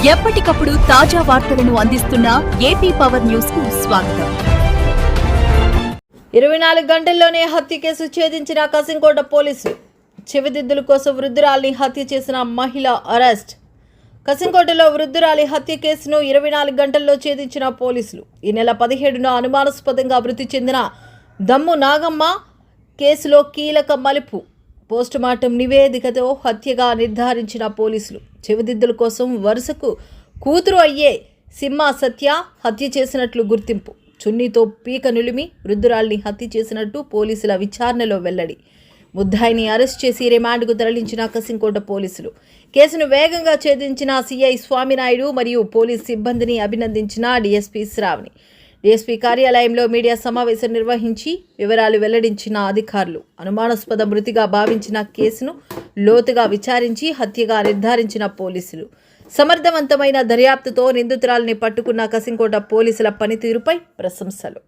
ఎప్పటికప్పుడు తాజా వార్తలను అందిస్తున్న ఏపీ పవర్ న్యూస్ కు స్వాగతం. 24 గంటల్లోనే హత్య కేసు ఛేదించిన కసింకోట పోలీసులు. చెవిదిద్దుల కోసం వృద్ధురాలిని హత్య చేసిన మహిళ అరెస్ట్. కసింకోటలో వృద్ధురాలి హత్య కేసును 24 గంటల్లో ఛేదించిన పోలీసులు. ఈ నెల 17న అనుమానాస్పదంగా మృతి చెందిన దమ్ము నాగమ్మ కేసులో కీలక మలుపు. పోస్టుమార్టం నివేదికతో హత్యగా నిర్ధారించిన పోలీసులు. చెవిదిద్దుల కోసం వరుసకు కూతురు అయ్యే సింహ సత్య హత్య చేసినట్లు గుర్తింపు. చున్నీతో పీక నులిమి వృద్ధురాల్ని హత్య చేసినట్టు పోలీసుల విచారణలో వెల్లడి. ముద్దాయిని అరెస్ట్ చేసి రిమాండ్కు తరలించిన కసింకోట పోలీసులు. కేసును వేగంగా ఛేదించిన సిఐ స్వామినాయుడు మరియు పోలీస్ సిబ్బందిని అభినందించిన డీఎస్పీ శ్రావణి. డీఎస్పీ కార్యాలయంలో మీడియా సమావేశం నిర్వహించి వివరాలు వెల్లడించిన అధికారులు. అనుమానాస్పద మృతిగా భావించిన కేసును లోతుగా విచారించి హత్యగా నిర్ధారించిన పోలీసులు. సమర్థవంతమైన దర్యాప్తుతో నిందితురాలిని పట్టుకున్న కసింకోట పోలీసుల పనితీరుపై ప్రశంసలు.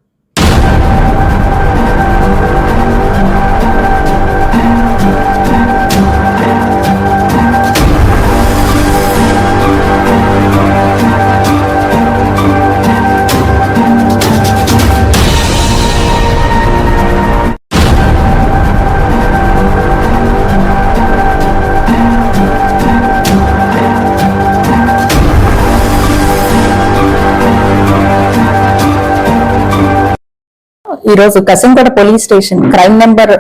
ఈ రోజు Kasimkota police station crime number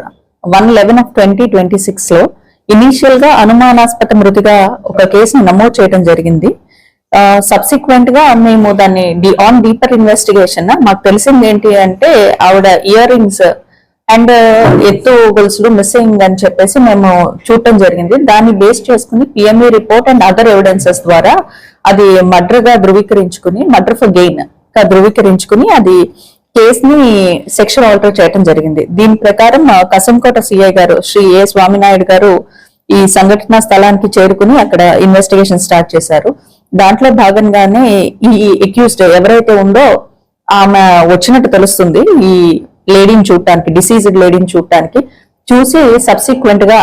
111 of 2026 లో ఇనీషియల్ గా అనుమానాస్పద మృతిగా ఒక కేసును నమోదు చేయడం జరిగింది. సబ్సిక్వెంట్ గా మేము దాన్ని ఆన్ డీపర్ ఇన్వెస్టిగేషన్ మాకు తెలిసింది ఏంటి అంటే ఆవిడ ఇయర్ రింగ్స్ అండ్ ఎత్తు గొలుసులు మిస్సింగ్ అని చెప్పేసి మేము చూడటం జరిగింది. దాన్ని బేస్ చేసుకుని PME report and other evidences ద్వారా అది మర్డర్ గా ధృవీకరించుకుని మర్డర్ ఫర్ గెయిన్ గా ధృవీకరించుకుని అది కేసుని సెక్షన్ ఆల్టర్ చేయడం జరిగింది. దీని ప్రకారం కసింకోట సిఐ గారు శ్రీ ఏ స్వామినాయుడు గారు ఈ సంఘటన స్థలానికి చేరుకుని అక్కడ ఇన్వెస్టిగేషన్ స్టార్ట్ చేశారు. దాంట్లో భాగంగానే ఈ అక్యూజ్డ్ ఎవరైతే ఉందో ఆమె వచ్చినట్టు తెలుస్తుంది. ఈ లేడీని చూడటానికి, డిసీజ్డ్ లేడీని చూడటానికి చూసి సబ్సిక్వెంట్ గా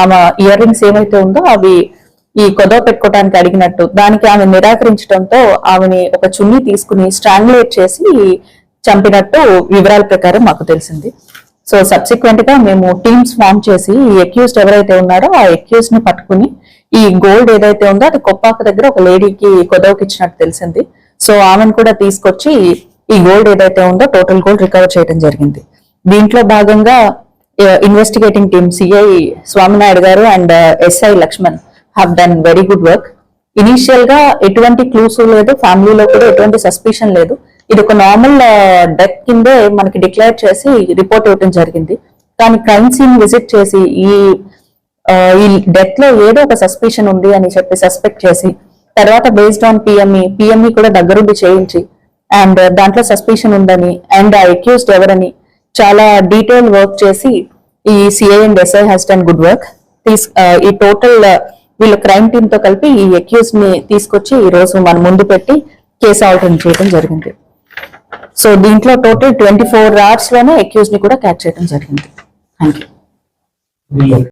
ఆమె ఇయర్ రింగ్స్ ఏమైతే ఉందో అవి ఈ కొదవ పెట్టుకోవడానికి అడిగినట్టు దానికి ఆమె నిరాకరించడంతో ఆమెని ఒక చున్నీ తీసుకుని స్ట్రాంగులేట్ చేసి చంపినట్టు వివరాల ప్రకారం మాకు తెలిసింది. సో సబ్సిక్వెంట్ గా మేము టీమ్స్ ఫామ్ చేసి ఈ అక్యూజ్డ్ ఎవరైతే ఉన్నారో ఆ అక్యూజ్డ్ ని పట్టుకుని ఈ గోల్డ్ ఏదైతే ఉందో అది కొప్పాక దగ్గర ఒక లేడీకి కొదవకి ఇచ్చినట్టు తెలిసింది. సో ఆమెను కూడా తీసుకొచ్చి ఈ గోల్డ్ ఏదైతే ఉందో టోటల్ గోల్డ్ రికవర్ చేయడం జరిగింది. దీంట్లో భాగంగా ఇన్వెస్టిగేటింగ్ టీమ్ సిఐ స్వామినాయుడు గారు and SI Lakshman have done very good work. Initial గా ఎటువంటి క్లూస్ లేదు, ఫ్యామిలీలో కూడా ఎటువంటి సస్పిషన్ లేదు. ఇది ఒక నార్మల్ డెత్ కిందే మనకి డిక్లేర్ చేసి రిపోర్ట్ ఇవ్వడం జరిగింది. కానీ క్రైమ్ సీన్ విజిట్ చేసి ఈ డెత్ లో ఏదో ఒక సస్పిషన్ ఉంది అని చెప్పి సస్పెక్ట్ చేసి తర్వాత బేస్డ్ ఆన్ పిఎంఈ కూడా దగ్గరుండి చేయించి అండ్ దాంట్లో సస్పిషన్ ఉందని అండ్ ఆ అక్యూజ్డ్ ఎవరని చాలా డీటెయిల్ వర్క్ చేసి ఈ CI and SI has done good work. ఈ టోటల్ వీళ్ళ క్రైమ్ టీమ్ తో కలిపి ఈ అక్యూజ్ ని తీసుకొచ్చి ఈ రోజు మన ముందు పెట్టి కేసు ఆల్టర్ చేయడం జరిగింది. సో దీంట్లో టోటల్ 24 hours లోనే అక్యూజ్ ని కూడా క్యాచ్ చేయడం జరిగింది. Thank you.